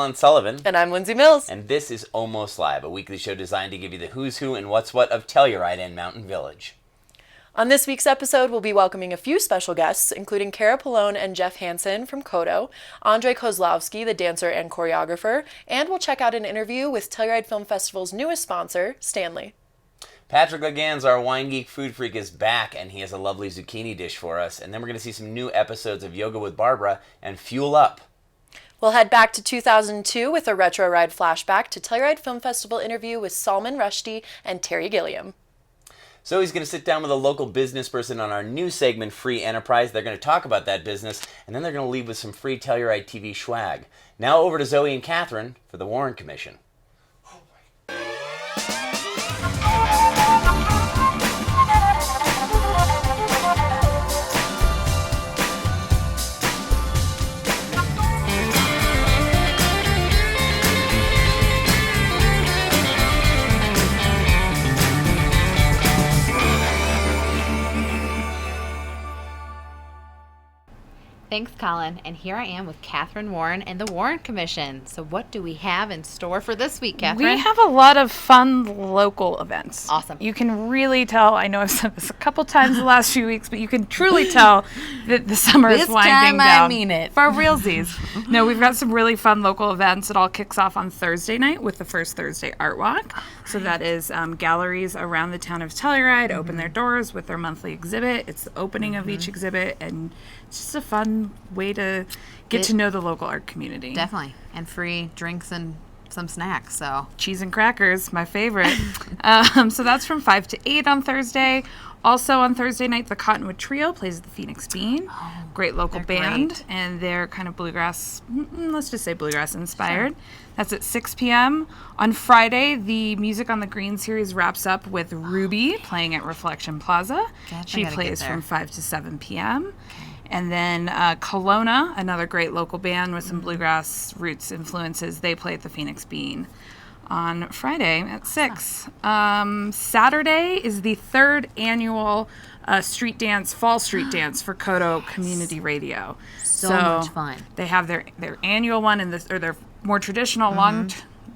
Colin Sullivan. And I'm Lindsay Mills. And this is Almost Live, a weekly show designed to give you the who's who and what's what of Telluride and Mountain Village. On this week's episode, we'll be welcoming a few special guests, including Cara Pallone and Jeff Hansen from KOTO, Andre Kozlowski, the dancer and choreographer, and we'll check out an interview with Telluride Film Festival's newest sponsor, Stanley. Patrick Legans, our wine geek food freak, is back, and he has a lovely zucchini dish for us. And then we're going to see some new episodes of Yoga with Barbara and Fuel Up. We'll head back to 2002 with a retro ride flashback to Telluride Film Festival interview with Salman Rushdie and Terry Gilliam. So he's going to sit down with a local business person on our new segment, Free Enterprise. They're going to talk about that business, and then they're going to leave with some free Telluride TV swag. Now over to Zoe and Catherine for the Warren Commission. Thanks, Colin. And here I am with Catherine Warren and the Warren Commission. So what do we have in store for this week, Catherine? We have a lot of fun local events. Awesome. You can really tell, I know I've said this a couple times the last few weeks, but you can truly tell that the summer is winding down. This time I mean it. For realsies. No, we've got some really fun local events. It all kicks off on Thursday night with the First Thursday Art Walk. So that is galleries around the town of Telluride open their doors with their monthly exhibit. It's the opening of each exhibit, and it's just a fun way to get to know the local art community. Definitely. And free drinks and some snacks. So cheese and crackers, my favorite. So that's from 5 to 8 on Thursday. Also on Thursday night, the Cottonwood Trio plays at the Phoenix Bean. Oh, great local band. Great. And they're kind of bluegrass, let's just say bluegrass inspired. Sure. That's at 6 p.m. On Friday, the Music on the Green series wraps up with Ruby playing at Reflection Plaza. She plays from 5 to 7 p.m. Okay. And then Kelowna, another great local band with some bluegrass roots influences, they play at the Phoenix Bean on Friday at 6. Saturday is the third annual fall street dance for KOTO Community Radio. So much fun. They have their annual one or their more traditional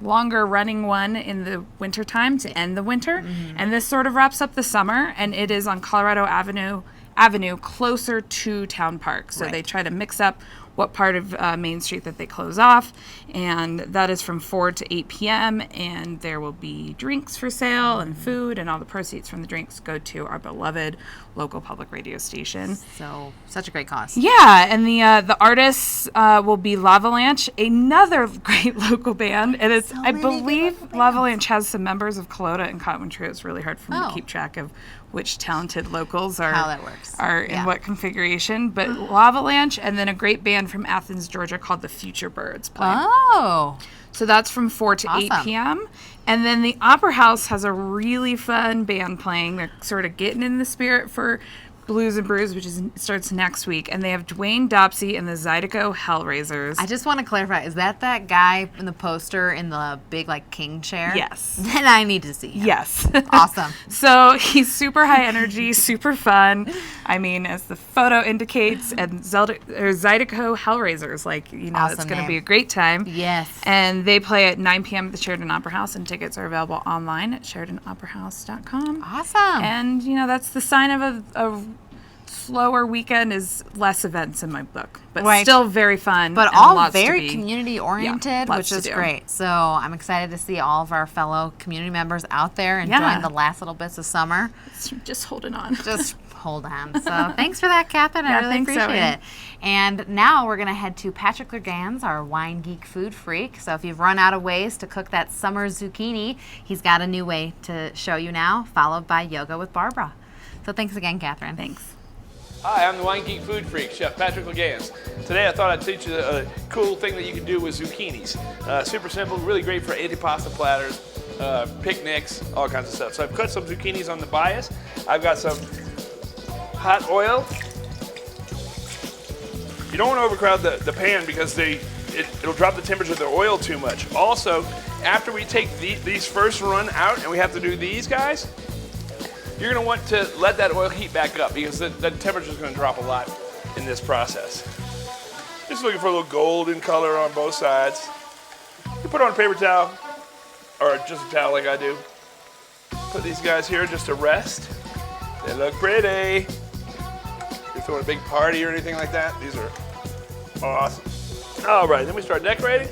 longer running one in the wintertime to end the winter. And this sort of wraps up the summer, and it is on Colorado Avenue closer to Town Park. So they try to mix up what part of Main Street that they close off, and that is from 4 to 8 p.m. and there will be drinks for sale and food, and all the proceeds from the drinks go to our beloved local public radio station. So such a great cause. Yeah, and the artists will be Lavalanche, another great local band, and it's I believe Lavalanche has some members of Kelowna and Cottonwood Trio. It's really hard for me to keep track of which talented locals are in what configuration, but Lavalanche, and then a great band from Athens, Georgia called the Future Birds play. Oh. So that's from 4 to 8 p.m. And then the Opera House has a really fun band playing. They're sort of getting in the spirit for Blues and Brews, which starts next week, and they have Dwayne Dopsy and the Zydeco Hellraisers. I just want to clarify, is that guy in the poster in the big, king chair? Yes. Then I need to see him. Yes. Awesome. So he's super high energy, super fun. I mean, as the photo indicates, and Zydeco Hellraisers, awesome it's going to be a great time. Yes. And they play at 9 p.m. at the Sheridan Opera House, and tickets are available online at SheridanOperaHouse.com. Awesome. And, that's the sign of a slower weekend is less events in my book, but still very fun. But all very community oriented, which is great. So I'm excited to see all of our fellow community members out there enjoying the last little bits of summer. Just holding on. Just hold on. So thanks for that, Catherine. I really appreciate it. And now we're going to head to Patrick Legans, our wine geek food freak. So if you've run out of ways to cook that summer zucchini, he's got a new way to show you now, followed by Yoga with Barbara. So thanks again, Catherine. Thanks. Hi, I'm the Wine Geek Food Freak, Chef Patrick Legans. Today I thought I'd teach you a cool thing that you can do with zucchinis. Super simple, really great for antipasta platters, picnics, all kinds of stuff. So I've cut some zucchinis on the bias. I've got some hot oil. You don't want to overcrowd the pan because it'll drop the temperature of the oil too much. Also, after we take these first run out and we have to do these guys, you're going to want to let that oil heat back up because the temperature is going to drop a lot in this process. Just looking for a little golden color on both sides. put on a paper towel, or just a towel like I do. Put these guys here just to rest. They look pretty. If you're throwing a big party or anything like that, these are awesome. All right, then we start decorating.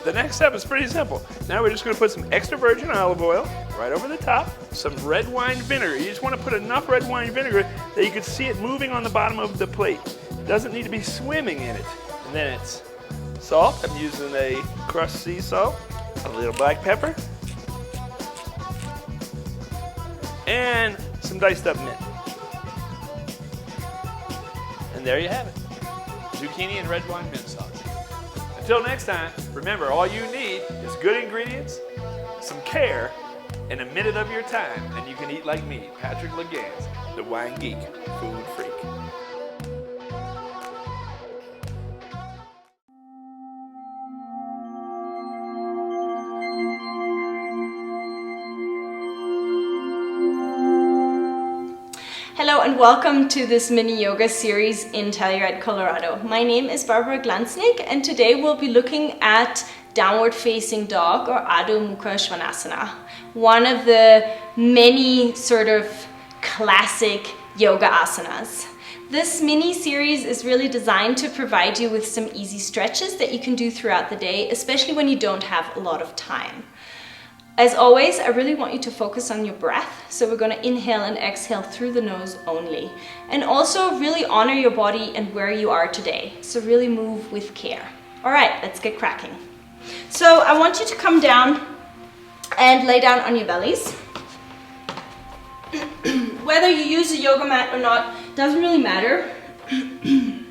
The next step is pretty simple. Now we're just gonna put some extra virgin olive oil right over the top, some red wine vinegar. You just wanna put enough red wine vinegar that you can see it moving on the bottom of the plate. It doesn't need to be swimming in it. And then it's salt. I'm using a crushed sea salt, a little black pepper, and some diced up mint. And there you have it. Zucchini and red wine mint sauce. Until next time, remember, all you need is good ingredients, some care, and a minute of your time, and you can eat like me, Patrick Legans, the wine geek, food freak. Hello and welcome to this mini yoga series in Telluride, Colorado. My name is Barbara Glansnick and today we'll be looking at downward facing dog or Adho Mukha Svanasana, one of the many sort of classic yoga asanas. This mini series is really designed to provide you with some easy stretches that you can do throughout the day, especially when you don't have a lot of time. As always, I really want you to focus on your breath. So we're going to inhale and exhale through the nose only. And also really honor your body and where you are today. So really move with care. All right, let's get cracking. So I want you to come down and lay down on your bellies. Whether you use a yoga mat or not, doesn't really matter. I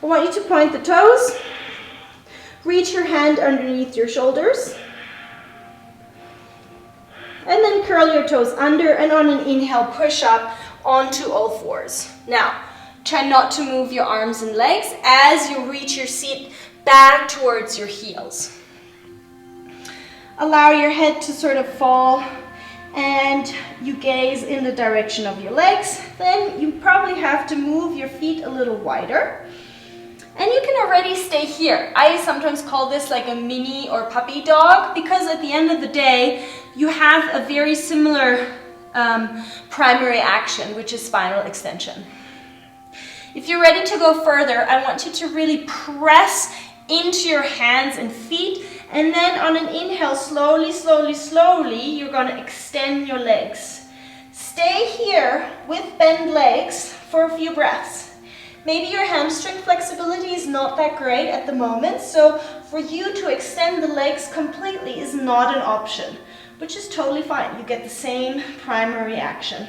want you to point the toes. Reach your hand underneath your shoulders. And then curl your toes under, and on an inhale, push up onto all fours. Now, try not to move your arms and legs as you reach your seat back towards your heels. Allow your head to sort of fall and you gaze in the direction of your legs. Then you probably have to move your feet a little wider. And you can already stay here. I sometimes call this like a mini or puppy dog because at the end of the day, you have a very similar primary action, which is spinal extension. If you're ready to go further, I want you to really press into your hands and feet, and then on an inhale, slowly, slowly, slowly, you're gonna extend your legs. Stay here with bent legs for a few breaths. Maybe your hamstring flexibility is not that great at the moment, so for you to extend the legs completely is not an option, which is totally fine. You get the same primary action.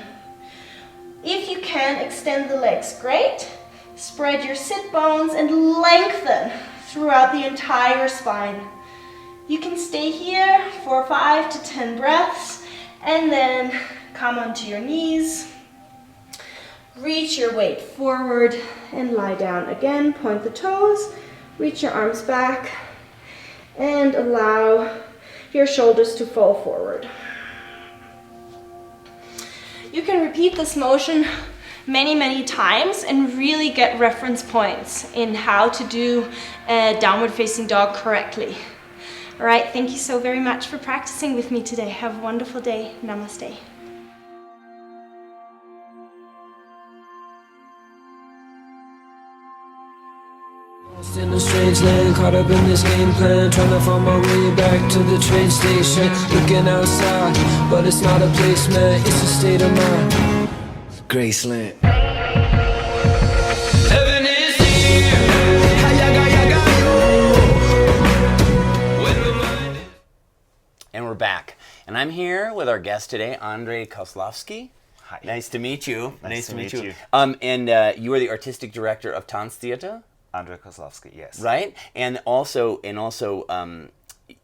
If you can extend the legs, great. Spread your sit bones and lengthen throughout the entire spine. You can stay here for 5 to 10 breaths and then come onto your knees. Reach your weight forward and lie down again. Point the toes, reach your arms back, and allow your shoulders to fall forward. You can repeat this motion many, many times and really get reference points in how to do a downward facing dog correctly. All right, thank you so very much for practicing with me today. Have a wonderful day. Namaste. In a strange land, caught up in this game plan, trying to find my way back to the train station. Looking outside, but it's not a place, man, it's a state of mind. Graceland. Heaven is here. And we're back. And I'm here with our guest today, Andrei Kozlovsky. Hi. Nice to meet you. Nice to meet you. And you are the artistic director of Tanz Theater? Andrei Kozlovsky, yes. Right? And also,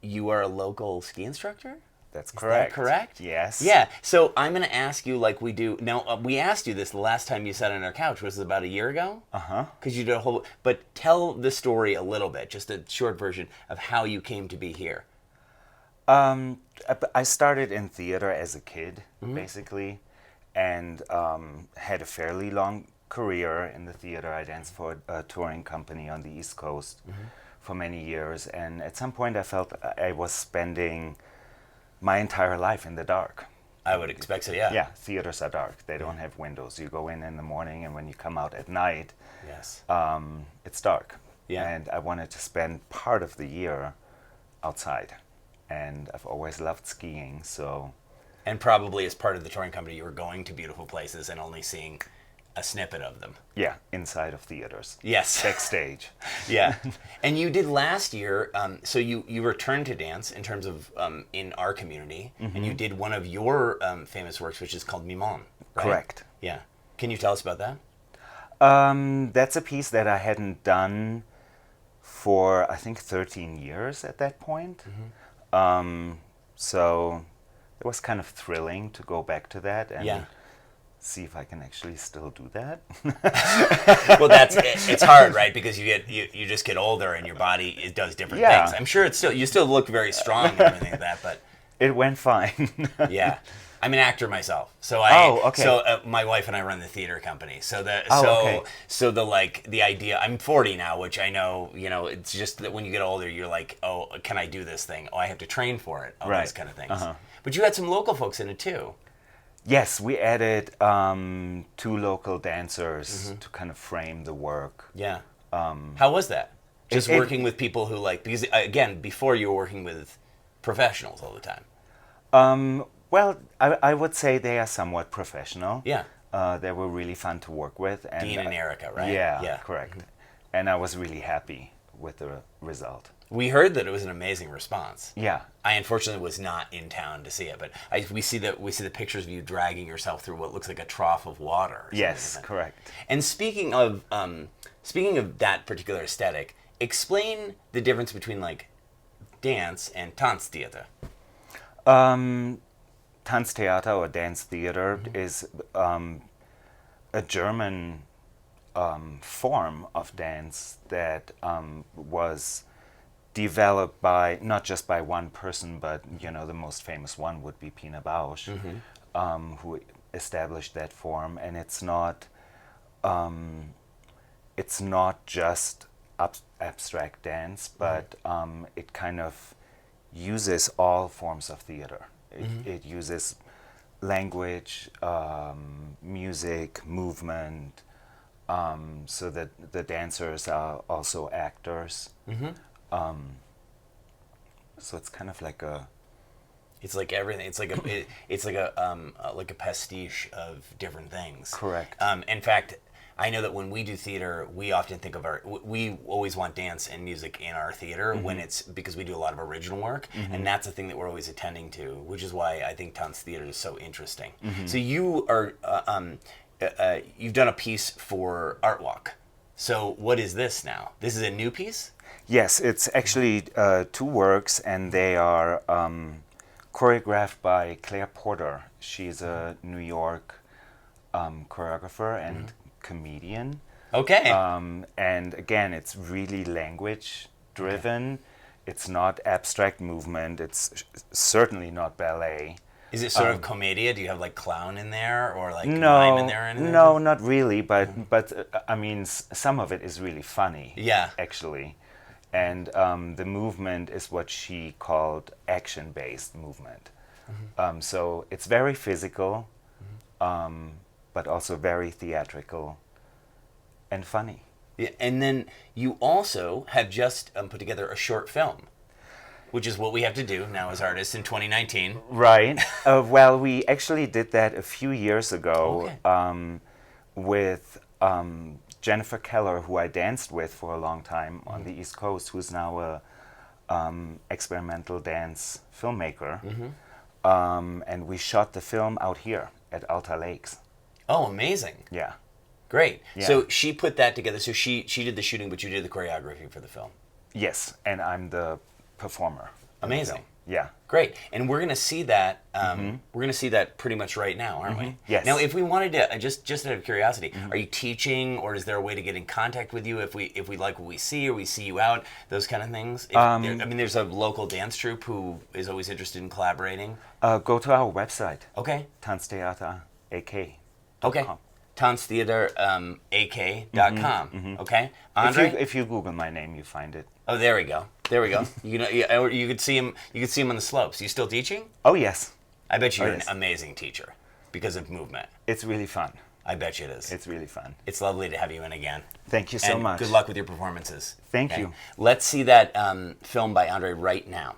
you are a local ski instructor? That's Is correct. that correct? Yes. Yeah. So I'm going to ask you like we do. Now, we asked you this the last time you sat on our couch. Was it about a year ago? Uh-huh. Because you did a whole... But tell the story a little bit, just a short version of how you came to be here. I started in theater as a kid, basically, and had a fairly long career in the theater. I danced for a touring company on the East Coast for many years, and at some point I felt I was spending my entire life in the dark. I would expect so, yeah. Yeah, theaters are dark. They don't have windows. You go in the morning, and when you come out at night, Yes. it's dark. Yeah. And I wanted to spend part of the year outside. And I've always loved skiing, so... And probably as part of the touring company, you were going to beautiful places and only seeing a snippet of them. Yeah, inside of theaters. Yes. Backstage. Yeah. And you did last year, so you returned to dance in terms of in our community, and you did one of your famous works, which is called Mimon, right? Correct. Yeah. Can you tell us about that? That's a piece that I hadn't done for, I think, 13 years at that point. So it was kind of thrilling to go back to that and see if I can actually still do that. Well, it's hard, right? Because you just get older and your body does different things. I'm sure you still look very strong and everything like that, but it went fine. Yeah. I'm an actor myself, so my wife and I run the theater company. So the idea. I'm 40 now, which I know, it's just that when you get older, you're like, oh, can I do this thing? Oh, I have to train for it. All those kind of things. But you had some local folks in it too. Yes, we added 2 local dancers to kind of frame the work. Yeah. How was that? Just working with people who because again, before you were working with professionals all the time. Well, I would say they are somewhat professional. Yeah. They were really fun to work with. And, Dean and Erica, right? Yeah, correct. And I was really happy with the result. We heard that it was an amazing response. Yeah. I unfortunately was not in town to see it, but we see the pictures of you dragging yourself through what looks like a trough of water. Yes, correct. And speaking of that particular aesthetic, explain the difference between dance and Tanztheater. Tanztheater or dance theater is a German form of dance that was developed by not just by one person, but the most famous one would be Pina Bausch, who established that form. And it's not just abstract dance, but it kind of uses all forms of theater. It uses language, music, movement, so that the dancers are also actors. So it's kind of like a... It's like everything. It's like a pastiche of different things. Correct. In fact, I know that when we do theater, we often think of we always want dance and music in our theater when it's because we do a lot of original work, and that's the thing that we're always attending to, which is why I think Tanz Theater is so interesting. So you are, you've done a piece for Art Walk. So what is this now? This is a new piece? Yes, it's actually 2 works, and they are choreographed by Claire Porter. She's a New York choreographer and comedian. Okay. And again, it's really language driven. Okay. It's not abstract movement. It's certainly not ballet. Is it sort of commedia? Do you have clown in there or mime in there? Or anything? No, not really. But I mean, some of it is really funny. Yeah. Actually, and the movement is what she called action-based movement. So it's very physical. But also very theatrical and funny. Yeah, and then you also have just put together a short film, which is what we have to do now as artists in 2019. Right. Well, we actually did that a few years ago with Jennifer Keller, who I danced with for a long time on the East Coast, who's now a experimental dance filmmaker. And we shot the film out here at Alta Lakes. Oh, amazing. Yeah. Great. Yeah. So she put that together. So she did the shooting, but you did the choreography for the film. Yes, and I'm the performer. Amazing. Yeah. Great. And we're going to see that. We're going to see that pretty much right now, aren't we? Yes. Now, if we wanted to, just out of curiosity, are you teaching, or is there a way to get in contact with you if we like what we see, or we see you out, those kind of things? There's a local dance troupe who is always interested in collaborating. Go to our website. Okay. Tanztheater AK. Okay. Tanztheater AK.com. Okay. Andre? If you Google my name, you find it. Oh, there we go. There we go. You know, you could see him. You could see him on the slopes. You still teaching? Oh, yes. I bet you're yes. an amazing teacher because of movement. It's really fun. I bet you it is. It's really fun. It's lovely to have you in again. Thank you so And much. good luck with your performances. Thank you. Let's see that film by Andre right now.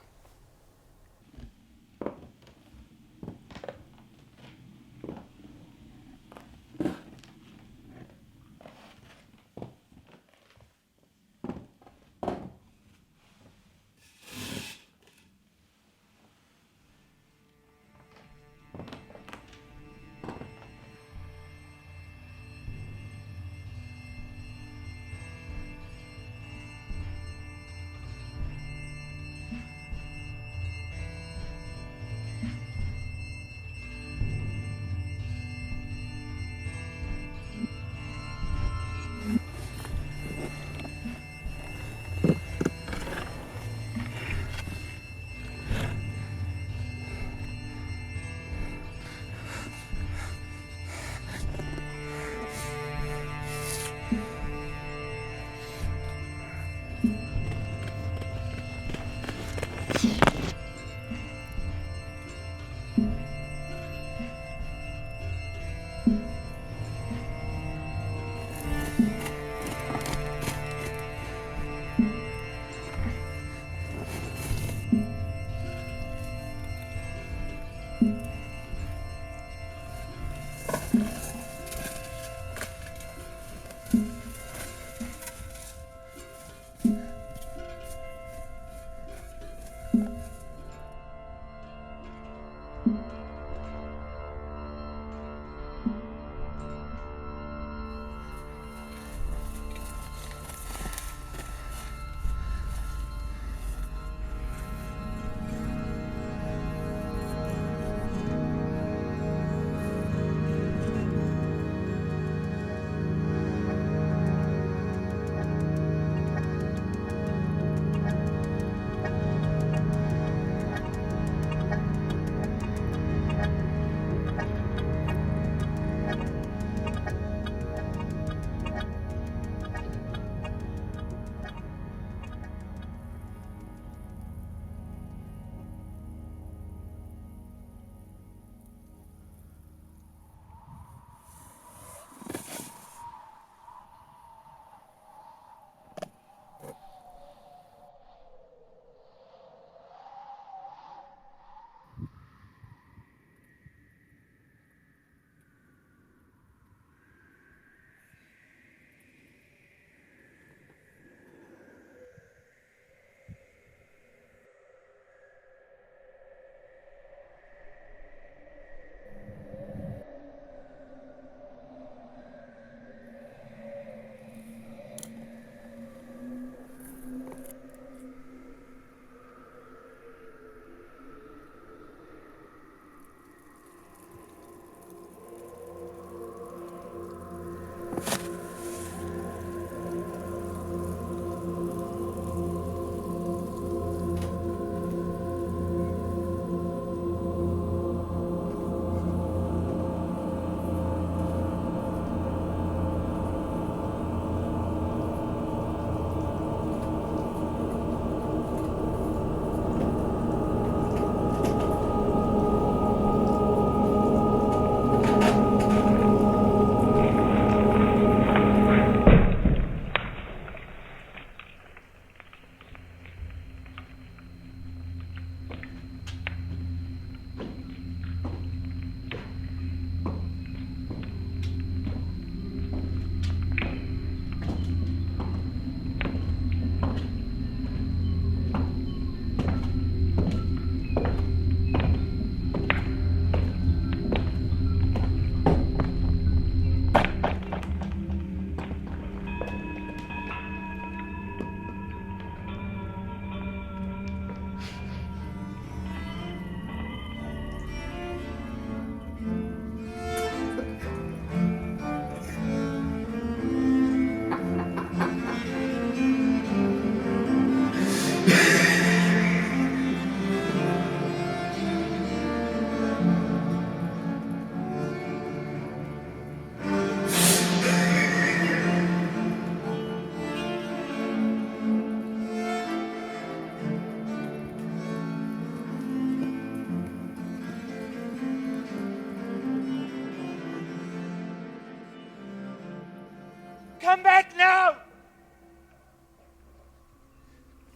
Come back now!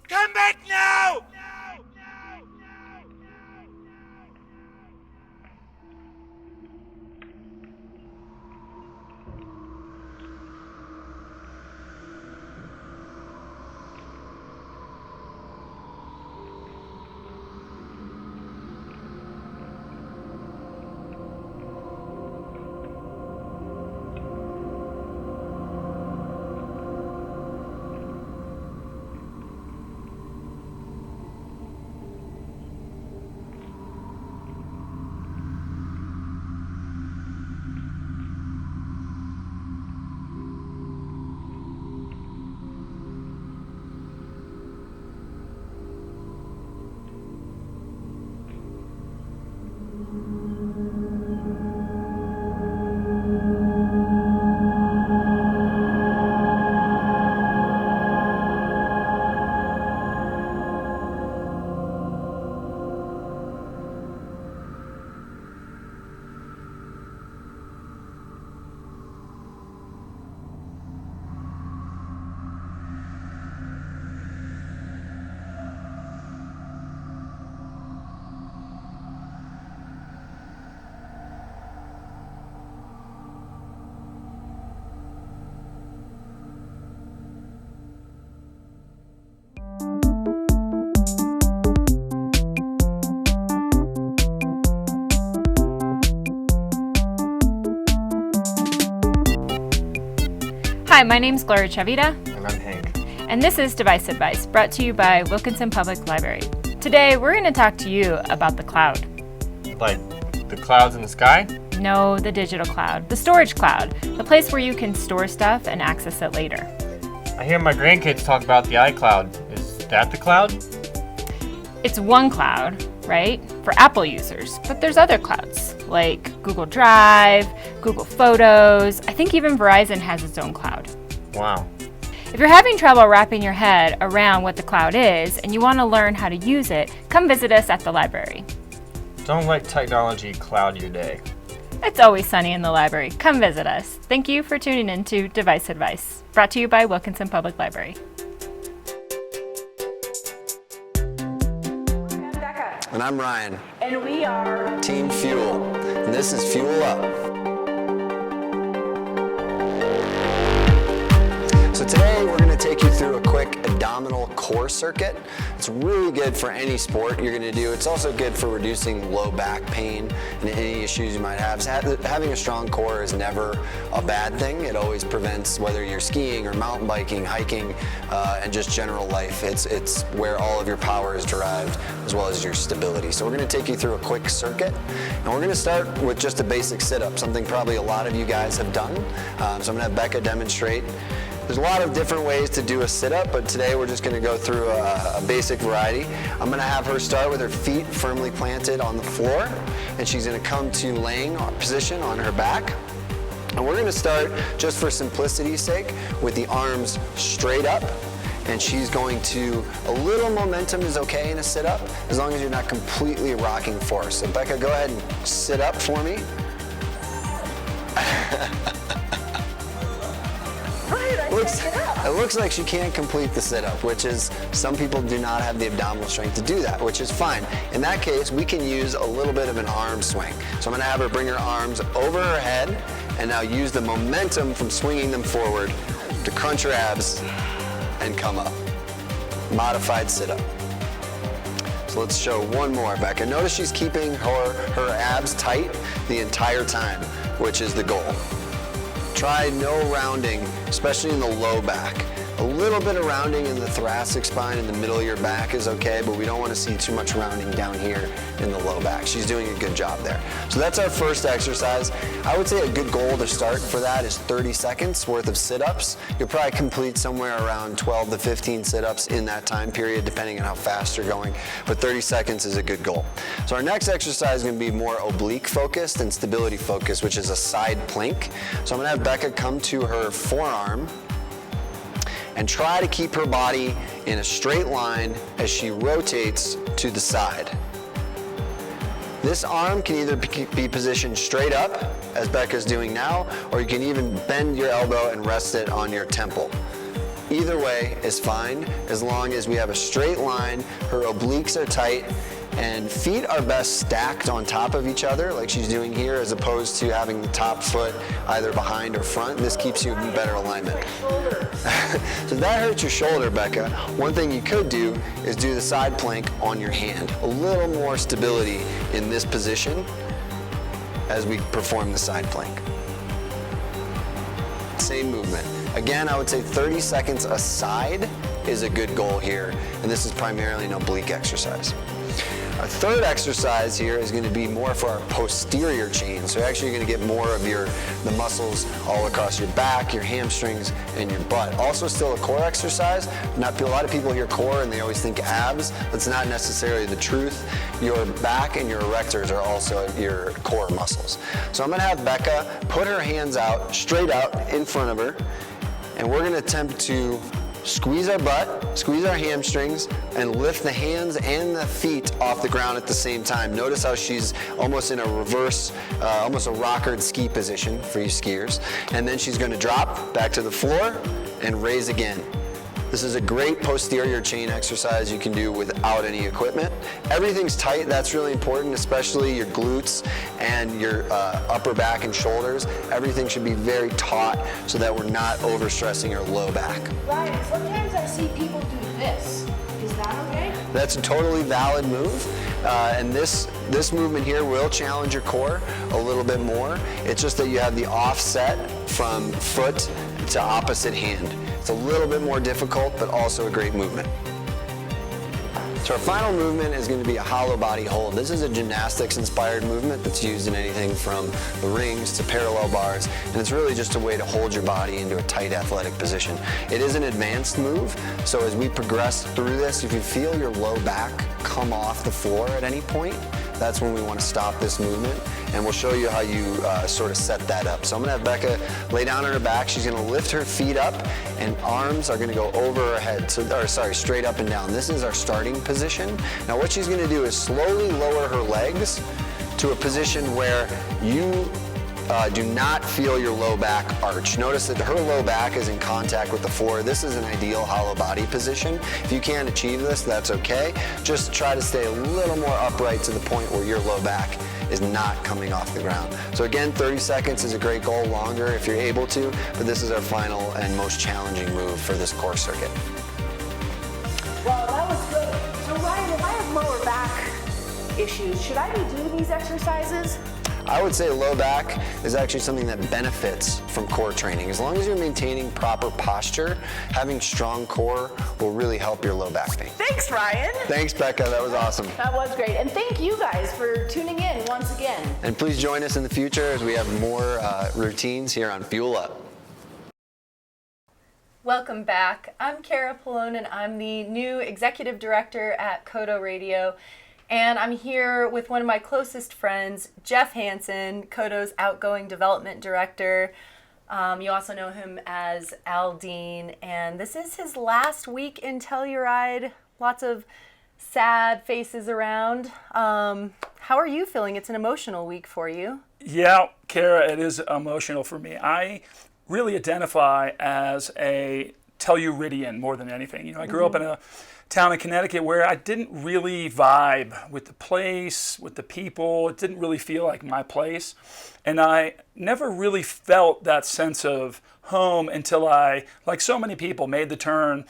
Come back now! Hi, my name's Gloria Chavita. And I'm Hank. And this is Device Advice, brought to you by Wilkinson Public Library. Today, we're going to talk to you about the cloud. Like the clouds in the sky? No, the digital cloud, the storage cloud, the place where you can store stuff and access it later. I hear my grandkids talk about the iCloud. Is that the cloud? It's one cloud, right, for Apple users, but there's other clouds, like Google Drive, Google Photos. I think even Verizon has its own cloud. Wow. If you're having trouble wrapping your head around what the cloud is and you want to learn how to use it, come visit us at the library. Don't let technology cloud your day. It's always sunny in the library. Come visit us. Thank you for tuning in to Device Advice, brought to you by Wilkinson Public Library. And I'm Ryan. And we are Team Fuel. And this is Fuel Up. So today we're going to take you through a quick abdominal core circuit. It's really good for any sport you're going to do. It's also good for reducing low back pain and any issues you might have. So having a strong core is never a bad thing. It always prevents whether you're skiing or mountain biking, hiking, and just general life. It's where all of your power is derived as well as your stability. So we're going to take you through a quick circuit. And we're going to start with just a basic sit-up, something probably a lot of you guys have done. So I'm going to have Becca demonstrate. There's a lot of different ways to do a sit-up, but today we're just going to go through a basic variety. I'm going to have her start with her feet firmly planted on the floor, and she's going to come to laying position on her back. And we're going to start, just for simplicity's sake, with the arms straight up, and she's going to, a little momentum is okay in a sit-up, as long as you're not completely rocking force. So Becca, go ahead and sit up for me. It looks like she can't complete the sit-up, which is, some people do not have the abdominal strength to do that, which is fine. In that case, we can use a little bit of an arm swing. So I'm going to have her bring her arms over her head and now use the momentum from swinging them forward to crunch her abs and come up. Modified sit-up. So let's show one more, Becca. Notice she's keeping her abs tight the entire time, which is the goal. Try no rounding, especially in the low back. A little bit of rounding in the thoracic spine in the middle of your back is okay, but we don't want to see too much rounding down here in the low back. She's doing a good job there. So that's our first exercise. I would say a good goal to start for that is 30 seconds worth of sit-ups. You'll probably complete somewhere around 12 to 15 sit-ups in that time period, depending on how fast you're going, but 30 seconds is a good goal. So our next exercise is going to be more oblique focused and stability focused, which is a side plank. So I'm going to have Becca come to her forearm and try to keep her body in a straight line as she rotates to the side. This arm can either be positioned straight up, as Becca's doing now, or you can even bend your elbow and rest it on your temple. Either way is fine, as long as we have a straight line, her obliques are tight, and feet are best stacked on top of each other, like she's doing here, as opposed to having the top foot either behind or front. This keeps you in better alignment. So if that hurts your shoulder, Becca, one thing you could do is do the side plank on your hand. A little more stability in this position as we perform the side plank. Same movement. Again, I would say 30 seconds aside is a good goal here, and this is primarily an oblique exercise. Our third exercise here is going to be more for our posterior chain. So actually you're going to get more of the muscles all across your back, your hamstrings, and your butt. Also still a core exercise. A lot of people hear core and they always think abs. That's not necessarily the truth. Your back and your erectors are also your core muscles. So I'm going to have Becca put her hands out, straight out in front of her, and we're going to attempt to squeeze our butt, squeeze our hamstrings, and lift the hands and the feet off the ground at the same time. Notice how she's almost in a reverse, almost a rockered ski position for you skiers. And then she's going to drop back to the floor and raise again. This is a great posterior chain exercise you can do without any equipment. Everything's tight, that's really important, especially your glutes and your upper back and shoulders. Everything should be very taut so that we're not overstressing your low back. Right, sometimes I see people do this. Is that okay? That's a totally valid move. And this movement here will challenge your core a little bit more. It's just that you have the offset from foot to opposite hand. It's a little bit more difficult, but also a great movement. So our final movement is going to be a hollow body hold. This is a gymnastics-inspired movement that's used in anything from the rings to parallel bars, and it's really just a way to hold your body into a tight athletic position. It is an advanced move, so as we progress through this, if you feel your low back come off the floor at any point, that's when we want to stop this movement, and we'll show you how you sort of set that up. So I'm going to have Becca lay down on her back. She's going to lift her feet up, and arms are going to go over her head, straight up and down. This is our starting position. Now what she's going to do is slowly lower her legs to a position where you do not feel your low back arch. Notice that her low back is in contact with the floor. This is an ideal hollow body position. If you can't achieve this, that's okay. Just try to stay a little more upright to the point where your low back is not coming off the ground. So again, 30 seconds is a great goal, longer if you're able to, but this is our final and most challenging move for this core circuit. Well, that was good. So Ryan, if I have lower back issues, should I be doing these exercises? I would say low back is actually something that benefits from core training. As long as you're maintaining proper posture, having strong core will really help your low back pain. Thanks, Ryan. Thanks, Becca. That was awesome. That was great. And thank you guys for tuning in once again. And please join us in the future as we have more routines here on Fuel Up. Welcome back. I'm Kara Pallone, and I'm the new executive director at KOTO Radio. And I'm here with one of my closest friends, Jeff Hansen, KOTO's outgoing development director. You also know him as Al Dean. And this is his last week in Telluride. Lots of sad faces around. How are you feeling? It's an emotional week for you. Yeah, Kara, it is emotional for me. I really identify as a Telluridian more than anything. You know, I grew up in a town in Connecticut where I didn't really vibe with the place, with the people. It didn't really feel like my place. And I never really felt that sense of home until I, like so many people, made the turn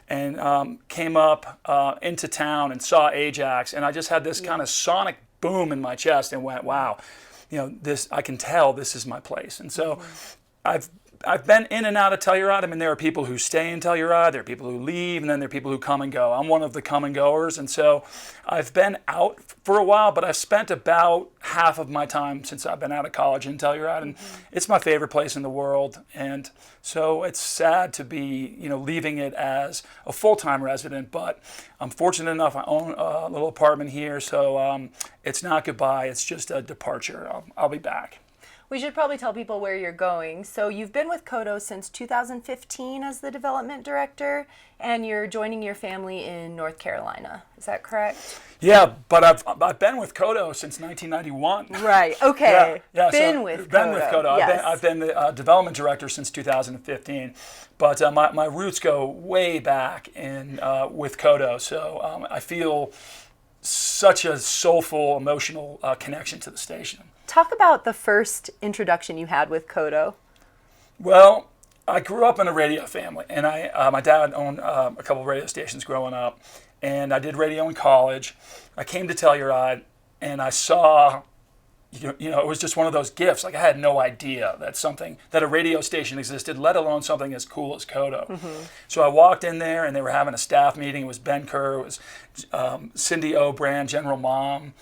and came up into town and saw Ajax. And I just had this kind of sonic boom in my chest and went, wow, you know, this, I can tell this is my place. And so I've been in and out of Telluride. I mean, there are people who stay in Telluride, there are people who leave, and then there are people who come and go. I'm one of the come and goers, and so I've been out for a while, but I've spent about half of my time since I've been out of college in Telluride, and it's my favorite place in the world. And so it's sad to be, you know, leaving it as a full-time resident, but I'm fortunate enough I own a little apartment here, so it's not goodbye, it's just a departure. I'll be back. We should probably tell people where you're going. So you've been with KOTO since 2015 as the development director, and you're joining your family in North Carolina. Is that correct? Yeah, but I've been with KOTO since 1991. Right. Okay. Yeah. Been with KOTO. Yes. Yes. I've been the development director since 2015, but my roots go way back in with KOTO. So I feel such a soulful, emotional connection to the station. Talk about the first introduction you had with KOTO. Well, I grew up in a radio family, and my dad owned a couple of radio stations growing up, and I did radio in college. I came to Telluride, and I saw, it was just one of those gifts. Like, I had no idea that a radio station existed, let alone something as cool as KOTO. Mm-hmm. So I walked in there, and they were having a staff meeting. It was Ben Kerr, it was Cindy O'Brien, General Mom,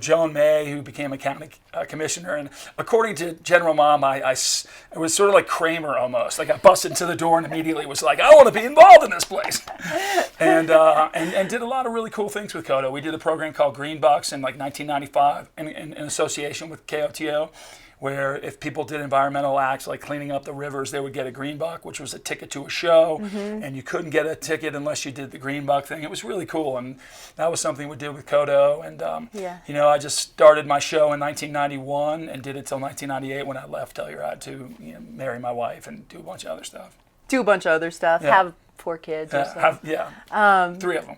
Joan May, who became a county commissioner. And according to General Mom, I was sort of like Kramer almost. Like, I busted into the door and immediately was like, I want to be involved in this place. and did a lot of really cool things with KOTO. We did a program called Green Bucks in like 1995 in association with KOTO, where if people did environmental acts like cleaning up the rivers, they would get a green buck, which was a ticket to a show, and you couldn't get a ticket unless you did the green buck thing. It was really cool, and that was something we did with KOTO. And I just started my show in 1991 and did it till 1998 when I left Telluride to marry my wife and do a bunch of other stuff. Yeah. Have 4 kids or so. 3 of them.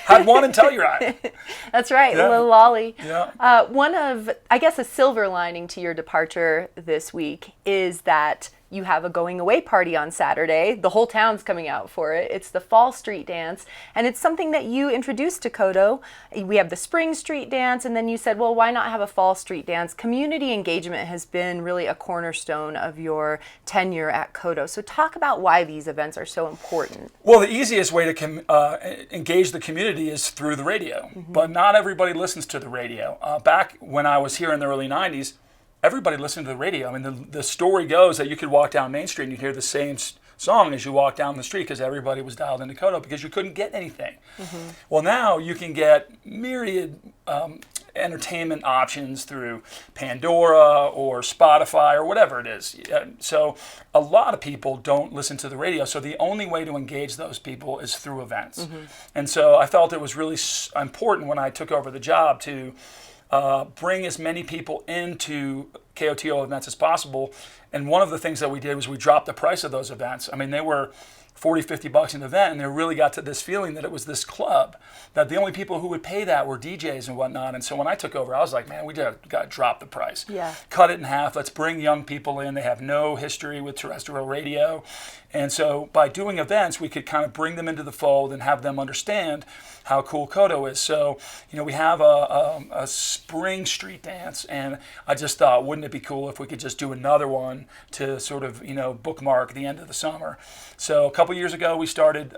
Had one in Telluride. That's right, little Lolly. Yeah. One of, I guess, a silver lining to your departure this week is that you have a going away party on Saturday. The whole town's coming out for it. It's the Fall Street Dance, and it's something that you introduced to KOTO. We have the Spring Street Dance, and then you said, well, why not have a Fall Street Dance? Community engagement has been really a cornerstone of your tenure at KOTO. So talk about why these events are so important. Well, the easiest way to engage the community is through the radio, but not everybody listens to the radio. Back when I was here in the early 90s, everybody listened to the radio. I mean, the story goes that you could walk down Main Street and you'd hear the same song as you walk down the street because everybody was dialed into KOTO because you couldn't get anything. Well, now you can get myriad entertainment options through Pandora or Spotify or whatever it is. So a lot of people don't listen to the radio. So the only way to engage those people is through events. And so I felt it was really important when I took over the job to bring as many people into KOTO events as possible. And one of the things that we did was we dropped the price of those events. I mean, they were $40-50 an event, and they really got to this feeling that it was this club, that the only people who would pay that were DJs and whatnot. And so when I took over, I was like, man, we got to drop the price. Cut it in half. Let's bring young people in. They have no history with terrestrial radio. And so by doing events, we could kind of bring them into the fold and have them understand how cool KOTO is. So, we have a spring street dance, and I just thought, wouldn't it be cool if we could just do another one to sort of, bookmark the end of the summer. So a couple years ago, we started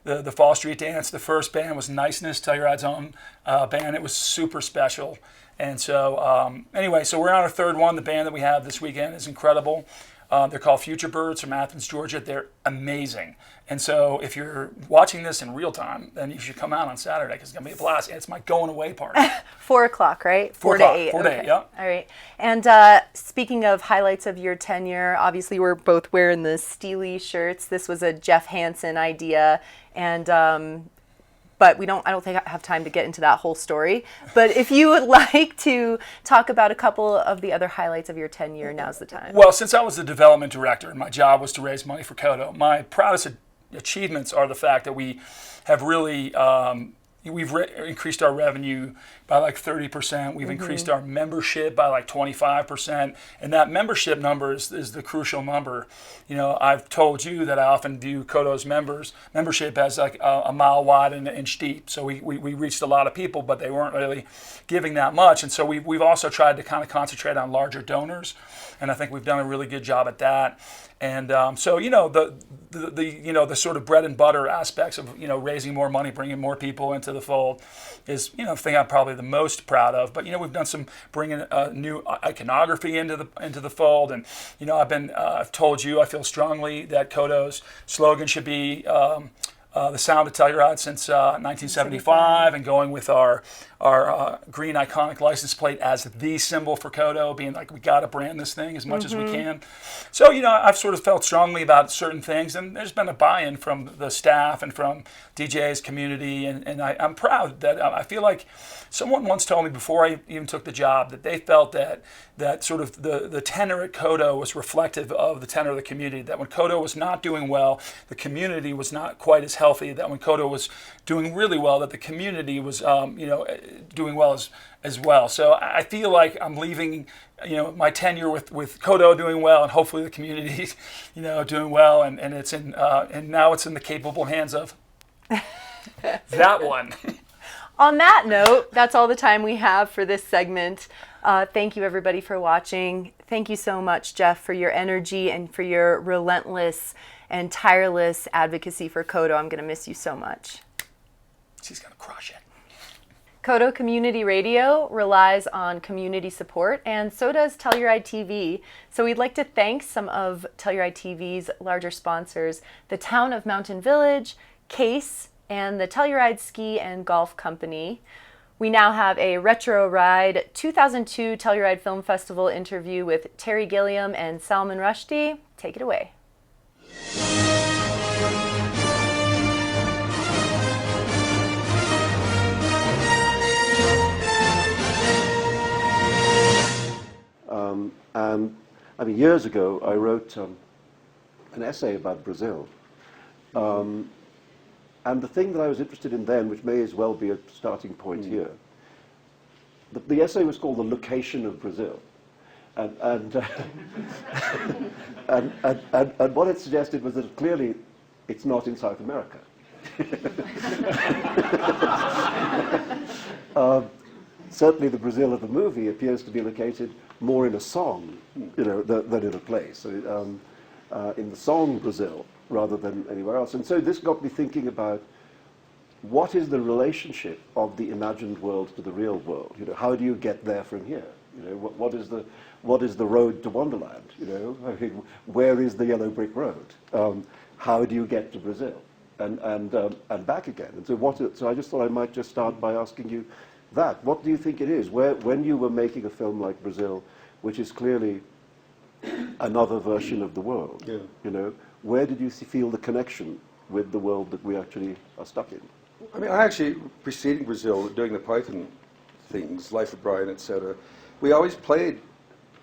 the Fall Street Dance. The first band was Niceness, Telluride's own band. It was super special. And so anyway, so we're on our third one. The band that we have this weekend is incredible. They're called Future Birds from Athens, Georgia. They're amazing. And so if you're watching this in real time, then you should come out on Saturday because it's going to be a blast. It's my going away party. 4 o'clock, right? 4 to o'clock, 8. 4 to 8, yeah. All right. And speaking of highlights of your tenure, obviously we're both wearing the Steely shirts. This was a Jeff Hansen idea. And but I don't think I have time to get into that whole story. But if you would like to talk about a couple of the other highlights of your tenure, now's the time. Well, since I was the development director and my job was to raise money for KOTO, my proudest achievements are the fact that we have really we've increased our revenue by like 30%. We've increased our membership by like 25%. And that membership number is the crucial number. I've told you that I often view KOTO's membership as like a mile wide and an inch deep. So we reached a lot of people, but they weren't really giving that much. And so we've also tried to kind of concentrate on larger donors. And I think we've done a really good job at that. And so the sort of bread and butter aspects of raising more money, bringing more people into the fold is the thing I'm probably the most proud of. But we've done some bringing new iconography into the fold, and I've told you I feel strongly that KOTO's slogan should be the sound of Telluride since 1975, and going with our green iconic license plate as the symbol for KOTO, being like, we got to brand this thing as much as we can. So, I've sort of felt strongly about certain things, and there's been a buy-in from the staff and from DJ's community, and I'm proud that I feel like someone once told me before I even took the job that they felt that sort of the tenor at KOTO was reflective of the tenor of the community, that when KOTO was not doing well, the community was not quite as healthy, that when KOTO was doing really well, that the community was doing well as well. So I feel like I'm leaving my tenure with KOTO doing well, and hopefully the community doing well, and it's in and now it's in the capable hands of that one. On that note, that's all the time we have for this segment. Thank you, everybody, for watching. Thank you so much, Jeff, for your energy and for your relentless and tireless advocacy for KOTO. I'm going to miss you so much. She's going to crush it. KOTO Community Radio relies on community support, and so does Telluride TV. So we'd like to thank some of Telluride TV's larger sponsors, the Town of Mountain Village, Case, and the Telluride Ski and Golf Company. We now have a Retro Ride 2002 Telluride Film Festival interview with Terry Gilliam and Salman Rushdie. Take it away. And I mean, years ago, I wrote an essay about Brazil. And the thing that I was interested in then, which may as well be a starting point here, the essay was called The Location of Brazil. And what it suggested was that clearly it's not in South America. Certainly the Brazil of the movie appears to be located more in a song, than in a place. In the song Brazil, rather than anywhere else. And so this got me thinking about what is the relationship of the imagined world to the real world? How do you get there from here? What is the road to Wonderland? I mean, where is the yellow brick road? How do you get to Brazil and back again? And so I just thought I might just start by asking you that. What do you think it is? When you were making a film like Brazil, which is clearly another version of the world, where did you feel the connection with the world that we actually are stuck in? I mean, I actually, preceding Brazil, doing the Python things, Life of Brian, etc., we always played,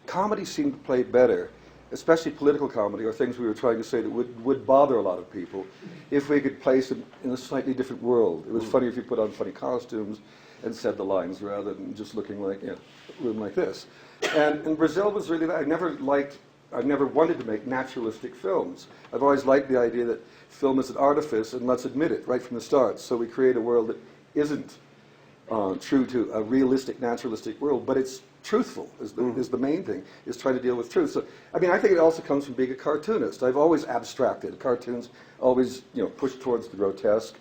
comedy seemed to play better, especially political comedy, or things we were trying to say that would bother a lot of people, if we could place them in a slightly different world. It was funny if you put on funny costumes and said the lines rather than just looking like, a room like this. And Brazil was really that. I've never wanted to make naturalistic films. I've always liked the idea that film is an artifice, and let's admit it right from the start. So we create a world that isn't true to a realistic, naturalistic world, but it's truthful is the main thing, is trying to deal with truth. So, I mean, I think it also comes from being a cartoonist. I've always abstracted. Cartoons always, push towards the grotesque.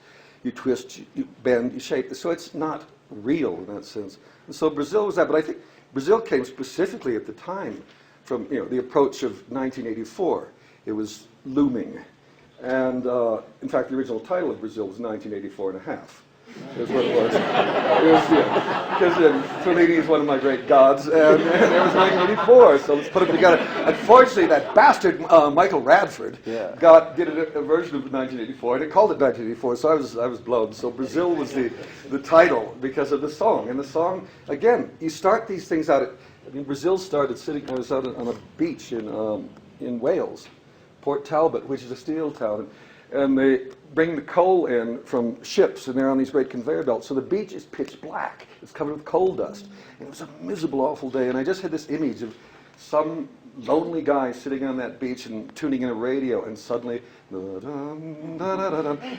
You twist, you bend, you shape. So it's not real in that sense. And so Brazil was that, but I think Brazil came specifically at the time from the approach of 1984. It was looming. And in fact, the original title of Brazil was 1984 and a half. Is what it was. Because Fellini is one of my great gods, and it was 1984, so let's put them together. Unfortunately, that bastard Michael Radford did a version of 1984, and it called it 1984, so I was blown. So Brazil was the title because of the song. And the song, again, you start these things out Brazil started I was out on a beach in Wales, Port Talbot, which is a steel town, and they bring the coal in from ships, and they're on these great conveyor belts. So the beach is pitch black. It's covered with coal dust. And it was a miserable, awful day, and I just had this image of some lonely guy sitting on that beach and tuning in a radio, and suddenly, and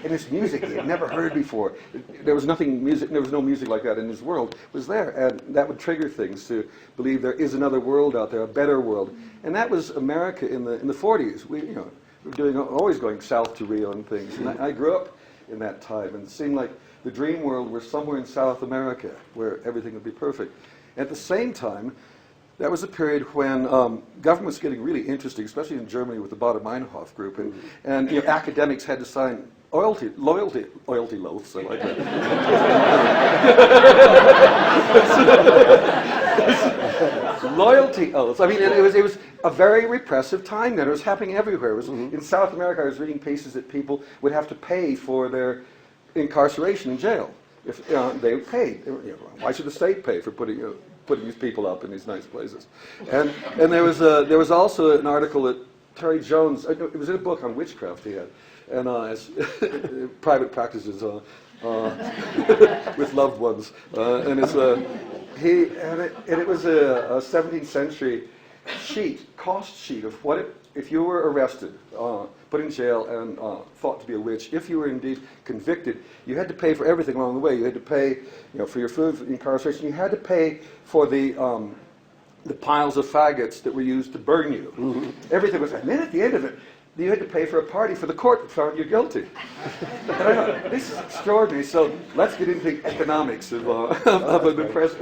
this music he had never heard before. There was no music like that in his world. It was there, and that would trigger things to believe there is another world out there, a better world. And that was America in the 40s. We were always going south to Rio and things. And I grew up in that time, and it seemed like the dream world was somewhere in South America where everything would be perfect. At the same time, That was a period when government was getting really interesting, especially in Germany with the Baader-Meinhof group, and academics had to sign loyalty oaths. I like that. Loyalty oaths. I mean, it was a very repressive time then. It was happening everywhere. It was in South America. I was reading pieces that people would have to pay for their incarceration in jail. If they paid, why should the state pay for putting these people up in these nice places? And there was also an article that Terry Jones. It was in a book on witchcraft he had, and as private practices with loved ones, and it was a 17th century cost sheet of what if you were arrested, put in jail, and thought to be a witch. If you were indeed convicted, you had to pay for everything along the way. You had to pay, for your food, for the incarceration. You had to pay for the piles of faggots that were used to burn you. Mm-hmm. Everything was. And then at the end of it, you had to pay for a party for the court that found you guilty. This is extraordinary. So let's get into the economics of a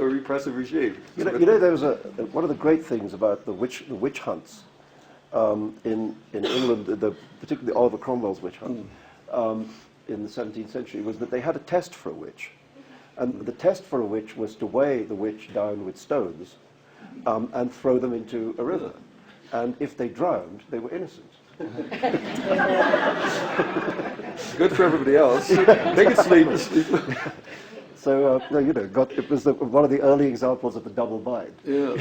repressive regime. There was one of the great things about the witch hunts in England, particularly Oliver Cromwell's witch hunt in the 17th century, was that they had a test for a witch, and the test for a witch was to weigh the witch down with stones and throw them into a river, and if they drowned, they were innocent. Good for everybody else. They could sleep. So, it was one of the early examples of the double bind. Yeah.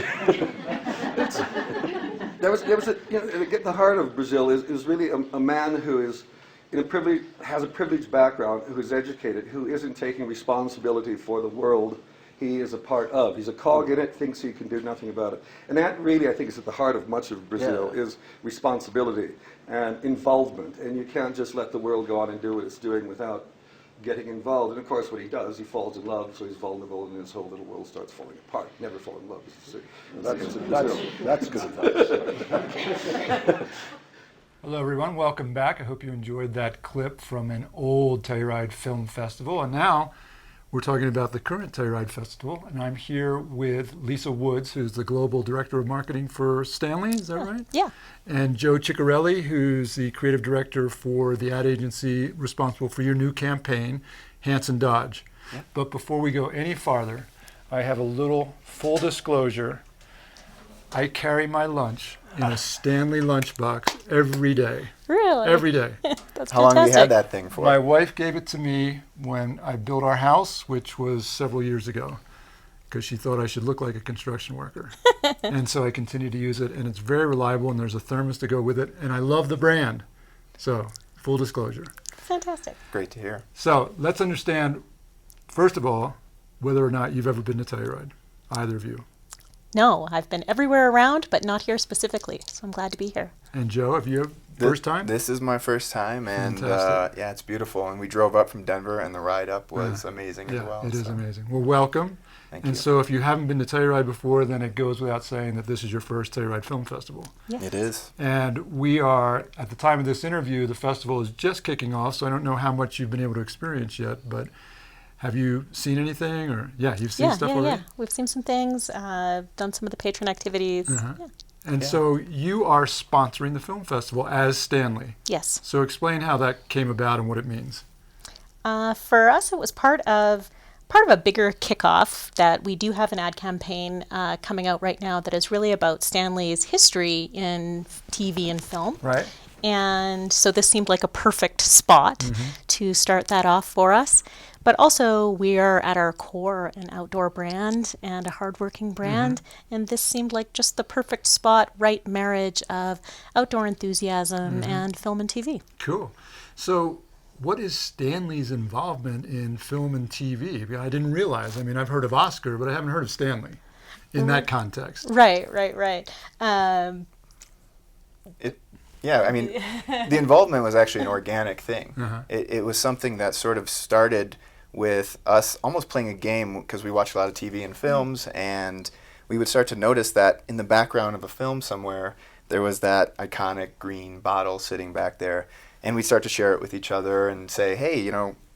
At the heart of Brazil is really a man who is has a privileged background, who is educated, who isn't taking responsibility for the world he is a part of. He's a cog in it, thinks he can do nothing about it. And that really, I think, is at the heart of much of Brazil, is responsibility and involvement. And you can't just let the world go on and do what it's doing without getting involved. And of course, what he does, he falls in love, so he's vulnerable, and his whole little world starts falling apart. Never fall in love, as you see. That's good advice. Hello, everyone. Welcome back. I hope you enjoyed that clip from an old Telluride Film Festival. And now we're talking about the current Telluride Festival. And I'm here with Lisa Woods, who's the Global Director of Marketing for Stanley. Is that right? Yeah. And Joe Ciccarelli, who's the Creative Director for the ad agency responsible for your new campaign, Hanson Dodge. Yeah. But before we go any farther, I have a little full disclosure. I carry my lunch in a Stanley lunchbox every day. Really? Every day. That's How long have you had that thing for? My wife gave it to me when I built our house, which was several years ago, because she thought I should look like a construction worker. And so I continue to use it, and it's very reliable, and there's a thermos to go with it, and I love the brand. So, full disclosure. Fantastic. Great to hear. So, let's understand, first of all, whether or not you've ever been to Telluride, either of you. No, I've been everywhere around, but not here specifically, so I'm glad to be here. And Joe, have you first time? This is my first time, and yeah, it's beautiful. And we drove up from Denver, and the ride up was amazing as well. It is amazing. Well, welcome. Thank you. So if you haven't been to Telluride before, then it goes without saying that this is your first Telluride Film Festival. Yes. It is. And we are, at the time of this interview, the festival is just kicking off, so I don't know how much you've been able to experience yet, but have you seen anything? Or you've seen stuff already? Yeah, we've seen some things, done some of the patron activities. Yeah. And so you are sponsoring the film festival as Stanley. Yes. So explain how that came about and what it means. For us, it was part of a bigger kickoff that we do have an ad campaign coming out right now that is really about Stanley's history in TV and film. Right. And so this seemed like a perfect spot to start that off for us. But also, we are at our core an outdoor brand and a hardworking brand, and this seemed like just the perfect spot, right marriage of outdoor enthusiasm and film and TV. Cool. So what is Stanley's involvement in film and TV? I didn't realize. I mean, I've heard of Oscar, but I haven't heard of Stanley in that context. Right. Yeah, I mean, the involvement was actually an organic thing. It was something that sort of started with us almost playing a game, because we watch a lot of TV and films, and we would start to notice that in the background of a film somewhere, there was that iconic green bottle sitting back there, and we'd start to share it with each other and say, hey,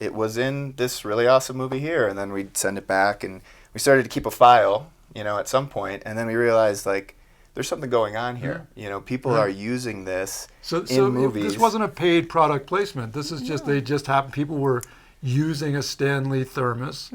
it was in this really awesome movie here, and then we'd send it back, and we started to keep a file at some point, and then we realized like there's something going on here. People are using this in movies. This wasn't a paid product placement. This is just they just happened. People were using a Stanley thermos,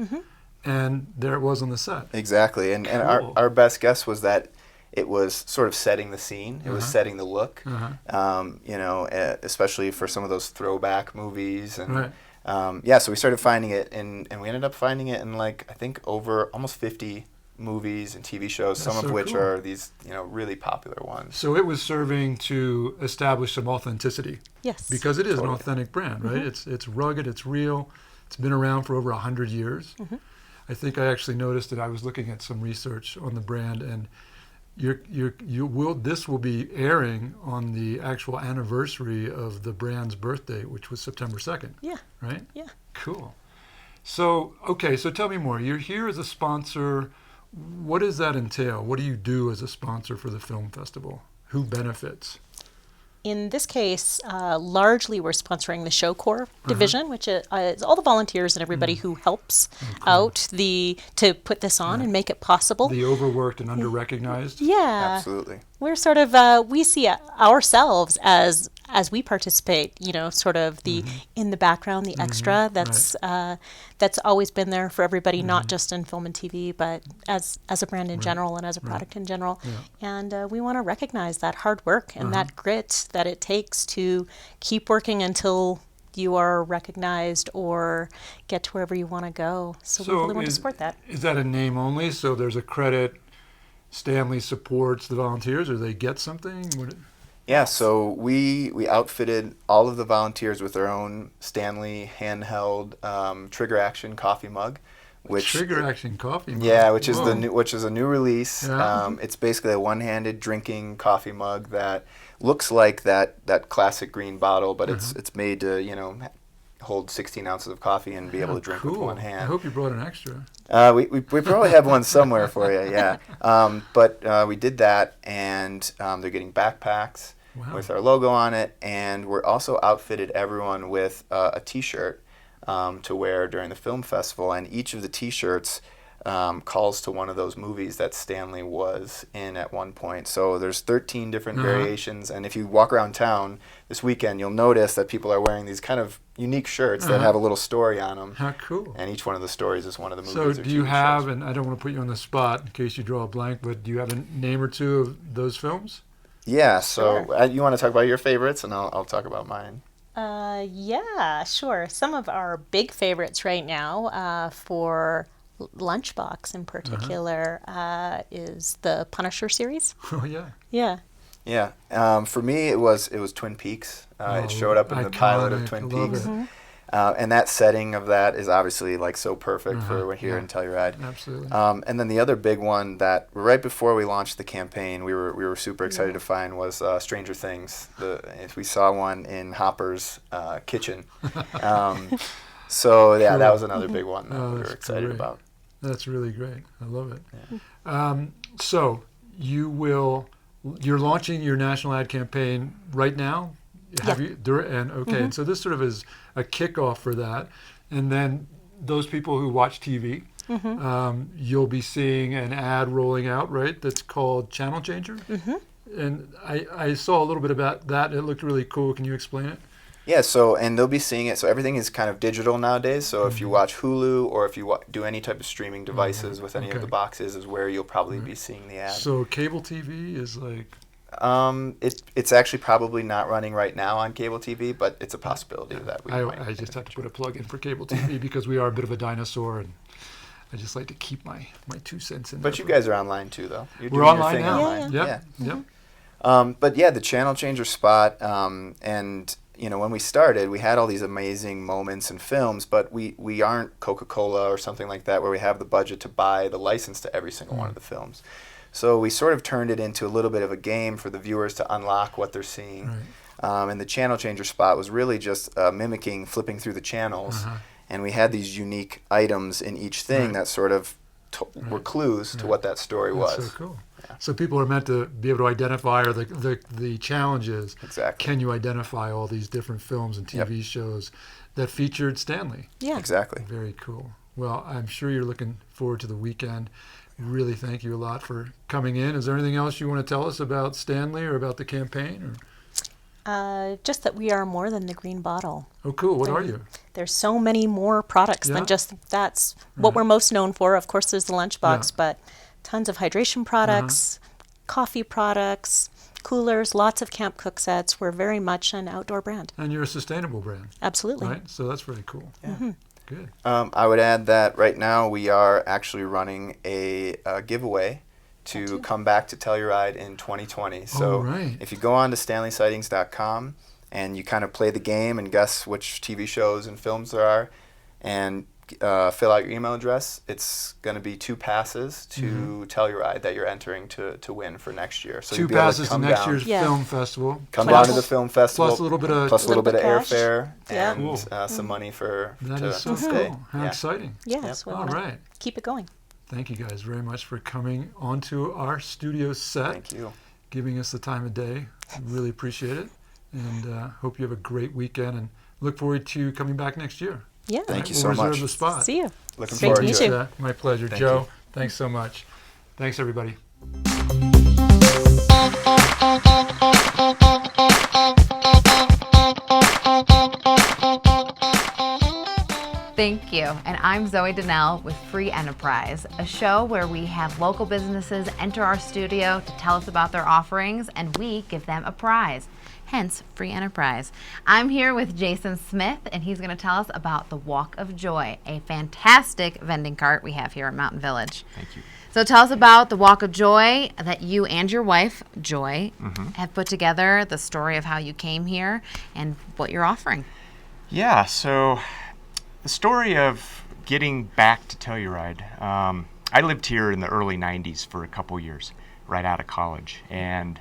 and there it was on the set. Exactly, and our best guess was that it was sort of setting the scene. It was setting the look. Especially for some of those throwback movies, and so we started finding it, and we ended up finding it in like I think over almost 50 movies and TV shows, some of which are these really popular ones. So it was serving to establish some authenticity. Yes. Because it is an authentic brand, right? It's rugged, it's real. It's been around for over 100 years. I think I actually noticed that I was looking at some research on the brand, and this will be airing on the actual anniversary of the brand's birthday, which was September 2nd. Yeah. Right? Yeah. Cool. So tell me more. You're here as a sponsor. What does that entail? What do you do as a sponsor for the film festival? Who benefits? In this case, largely we're sponsoring the show corps division, which is all the volunteers and everybody who helps out to put this on and make it possible. The overworked and under-recognized? Yeah. Absolutely. We're sort of, we see ourselves as we participate, sort of the in the background, the extra that's always been there for everybody, not just in film and TV, but as a brand in general and as a product in general. And we want to recognize that hard work and that grit that it takes to keep working until you are recognized or get to wherever you want to go. So we really want to support that. Is that a name only? So there's a credit, Stanley supports the volunteers, or they get something? Yeah, so we outfitted all of the volunteers with their own Stanley handheld trigger action coffee mug. Trigger action coffee mug? Yeah, which is a new release. Yeah. It's basically a one-handed drinking coffee mug that looks like that classic green bottle, but it's made to hold 16 ounces of coffee and be able to drink with one hand. I hope you brought an extra. We probably have one somewhere for you, yeah. But we did that, and they're getting backpacks with our logo on it, and we're also outfitted everyone with a T-shirt to wear during the film festival, and each of the T-shirts calls to one of those movies that Stanley was in at one point. So there's 13 different variations, and if you walk around town this weekend, you'll notice that people are wearing these kind of unique shirts that have a little story on them. How cool. And each one of the stories is one of the movies. So do you have, and I don't want to put you on the spot in case you draw a blank, but do you have a name or two of those films? Yeah, so you want to talk about your favorites, and I'll talk about mine. Yeah, sure. Some of our big favorites right now for Lunchbox in particular is the Punisher series. Oh, yeah. Yeah. Yeah. For me, it was Twin Peaks. It showed up in the pilot of Twin Peaks. And that setting of that is obviously like so perfect for here in Telluride. Absolutely. And then the other big one that right before we launched the campaign, we were super excited to find was Stranger Things. If we saw one in Hopper's kitchen. So yeah, that was another big one that we were excited about. That's really great. I love it. Yeah. So you're launching your national ad campaign right now? And so this sort of is a kickoff for that. And then those people who watch TV, you'll be seeing an ad rolling out, right? That's called Channel Changer. And I saw a little bit about that. It looked really cool. Can you explain it? Yeah, and they'll be seeing it. So everything is kind of digital nowadays. So if you watch Hulu or if you do any type of streaming devices with any of the boxes is where you'll probably be seeing the ad. So cable TV is like... It's actually probably not running right now on cable TV, but it's a possibility that we might. I just have to put a plug in for cable TV because we are a bit of a dinosaur, and I just like to keep my 2 cents in there. But you guys are online too, though. We're online now. Online. Yeah. But yeah, the Channel Changer spot, and when we started, we had all these amazing moments and films, but we aren't Coca-Cola or something like that where we have the budget to buy the license to every single one of the films. So we sort of turned it into a little bit of a game for the viewers to unlock what they're seeing. And the Channel Changer spot was really just mimicking flipping through the channels. And we had these unique items in each thing that sort of were clues to what that story was. That's so cool. Yeah. So people are meant to be able to identify, or the challenge is, can you identify all these different films and TV shows that featured Stanley? Yeah. Exactly. Very cool. Well, I'm sure you're looking forward to the weekend. really thank you a lot for coming in. Is there anything else you want to tell us about Stanley or about the campaign? Just that we are more than the green bottle. Oh, cool. What are you? There's so many more products than just that's what we're most known for. Of course, there's the lunchbox, but tons of hydration products, coffee products, coolers, lots of camp cook sets. We're very much an outdoor brand. And you're a sustainable brand. Absolutely. Right? So that's really cool. Yeah. Mm-hmm. Good. I would add that right now we are actually running a giveaway to come back to Telluride in 2020. So if you go on to StanleySightings.com and you kind of play the game and guess which TV shows and films there are and fill out your email address, it's going to be 2 passes to Telluride that you're entering to win for next year. So 2 passes to next year's film festival. Come down to the film festival. Plus a little bit of airfare and some money for that to is so stay. cool. How exciting. Yes. All right. Keep it going. Thank you guys very much for coming onto our studio set. Thank you. Giving us the time of day. Really appreciate it. And hope you have a great weekend and look forward to coming back next year. Yeah. Thank you we'll so reserve much. the spot. See you. Looking forward to it. My pleasure. Thank Joe, you. thanks so much. Thanks, everybody. Thank you. And I'm Zoe Donnell with Free Enterprise, a show where we have local businesses enter our studio to tell us about their offerings and we give them a prize. Hence, Free Enterprise. I'm here with Jason Smith, and he's going to tell us about the Walk of Joy, a fantastic vending cart we have here at Mountain Village. Thank you. So tell us about the Walk of Joy that you and your wife, Joy, have put together, the story of how you came here, and what you're offering. Yeah, so the story of getting back to Telluride. I lived here in the early 90s for a couple years, right out of college. And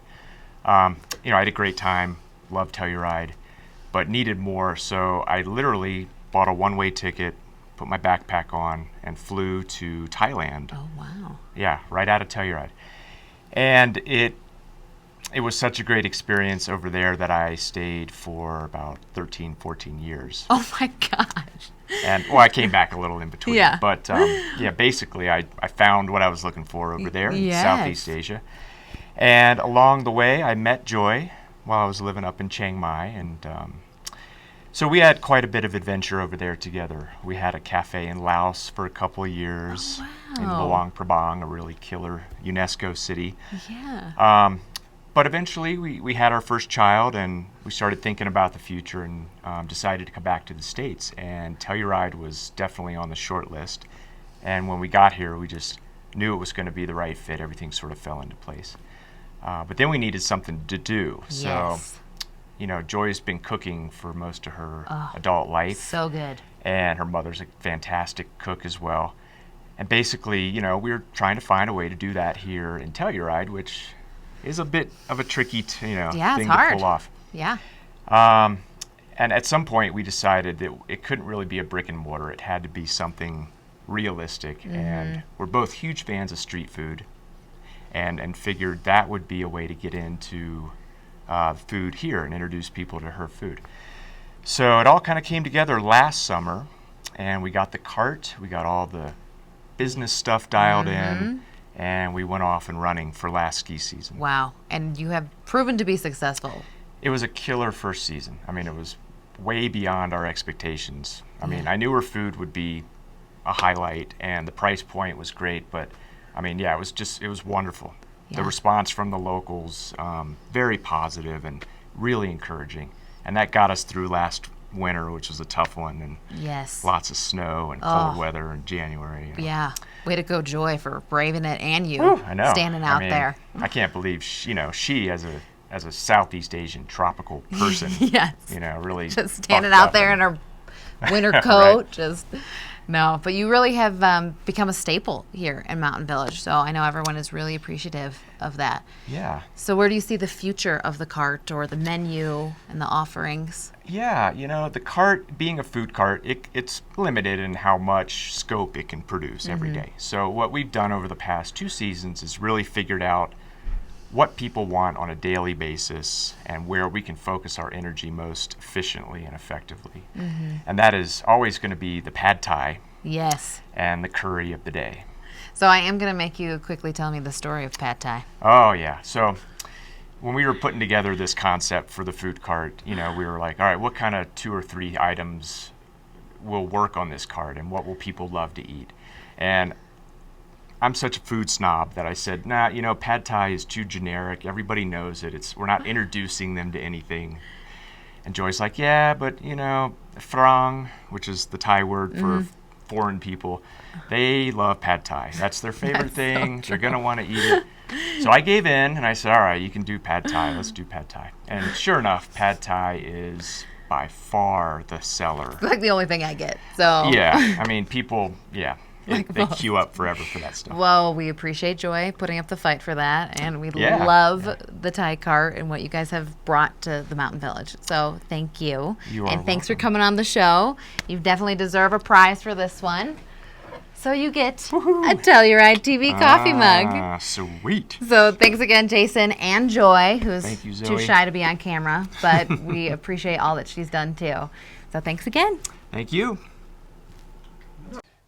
I had a great time, loved Telluride, but needed more. So I literally bought a one-way ticket, put my backpack on, and flew to Thailand. Oh, wow. Yeah, right out of Telluride. And it was such a great experience over there that I stayed for about 13, 14 years. Oh, my gosh. And, I came back a little in between. Yeah. But, basically, I found what I was looking for over there in Southeast Asia. And along the way, I met Joy while I was living up in Chiang Mai. And so we had quite a bit of adventure over there together. We had a cafe in Laos for a couple of years in Luang Prabang, a really killer UNESCO city. Yeah. But eventually, we had our first child, and we started thinking about the future and decided to come back to the States. And Telluride was definitely on the short list. And when we got here, we just knew it was going to be the right fit. Everything sort of fell into place. But then we needed something to do. So, Joy's been cooking for most of her adult life. So good. And her mother's a fantastic cook as well. And basically, we were trying to find a way to do that here in Telluride, which is a bit of a tricky, thing to pull off. Yeah. And at some point, we decided that it couldn't really be a brick and mortar. It had to be something realistic. And we're both huge fans of street food, and figured that would be a way to get into food here and introduce people to her food. So it all kind of came together last summer, and we got the cart, we got all the business stuff dialed in, and we went off and running for last ski season. Wow. And you have proven to be successful. It was a killer first season. I mean, it was way beyond our expectations. I mean, I knew her food would be a highlight, and the price point was great, but I mean, it was wonderful. Yeah. The response from the locals, very positive and really encouraging. And that got us through last winter, which was a tough one, and lots of snow and cold weather in January. Yeah. Way to go, Joy, for braving it, and you standing out there. I can't believe she as a Southeast Asian tropical person, really just standing out there in her winter coat, right. No, but you really have become a staple here in Mountain Village, so I know everyone is really appreciative of that. Yeah. So where do you see the future of the cart or the menu and the offerings? Yeah, the cart, being a food cart, it's limited in how much scope it can produce every day. So what we've done over the past 2 seasons is really figured out what people want on a daily basis and where we can focus our energy most efficiently and effectively. And that is always going to be the pad thai Yes. and the curry of the day. So I am going to make you quickly tell me the story of Pad Thai. Oh, yeah. So when we were putting together this concept for the food cart, we were like, all right, what kind of 2 or 3 items will work on this cart and what will people love to eat? And I'm such a food snob that I said, nah, Pad Thai is too generic. Everybody knows it. We're not introducing them to anything. And Joy's like, yeah, but, Phrang, which is the Thai word for foreign people, they love Pad Thai. That's their favorite thing. They're going to want to eat it. So I gave in, and I said, all right, you can do Pad Thai. Let's do Pad Thai. And sure enough, Pad Thai is by far the seller. It's like the only thing I get. So yeah, I mean, people, they queue up forever for that stuff. Well, we appreciate Joy putting up the fight for that, and we love the Thai cart and what you guys have brought to the Mountain Village. So thank you. And thanks for coming on the show. You definitely deserve a prize for this one. So you get a Telluride TV coffee mug. Sweet. So thanks again, Jason and Joy, who's Thank you, too Zoe. shy to be on camera, but we appreciate all that she's done too. So thanks again. Thank you.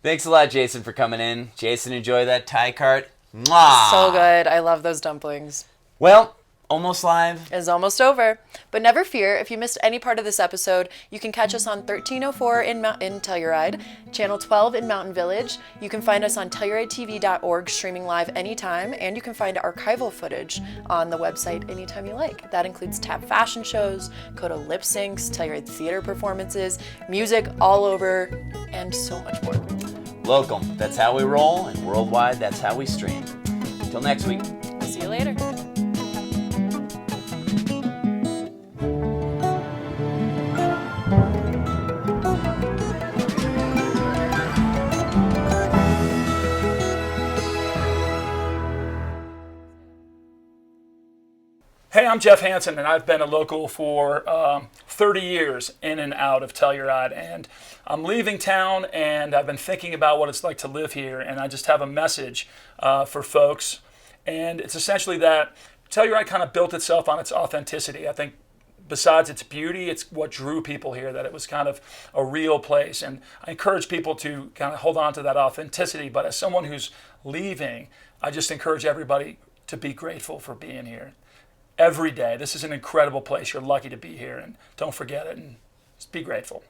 Thanks a lot, Jason, for coming in. Jason, enjoy that Thai cart. Mwah! So good. I love those dumplings. Well, Almost Live is almost over. But never fear, if you missed any part of this episode, you can catch us on 1304 in Telluride, Channel 12 in Mountain Village. You can find us on TellurideTV.org streaming live anytime, and you can find archival footage on the website anytime you like. That includes tap fashion shows, KOTO lip syncs, Telluride theater performances, music all over, and so much more. Local, that's how we roll, and worldwide, that's how we stream. Until next week. See you later. Hey, I'm Jeff Hansen, and I've been a local for 30 years in and out of Telluride. And I'm leaving town, and I've been thinking about what it's like to live here. And I just have a message for folks. And it's essentially that Telluride kind of built itself on its authenticity. I think besides its beauty, it's what drew people here, that it was kind of a real place. And I encourage people to kind of hold on to that authenticity. But as someone who's leaving, I just encourage everybody to be grateful for being here. Every day. This is an incredible place. You're lucky to be here, and don't forget it, and just be grateful.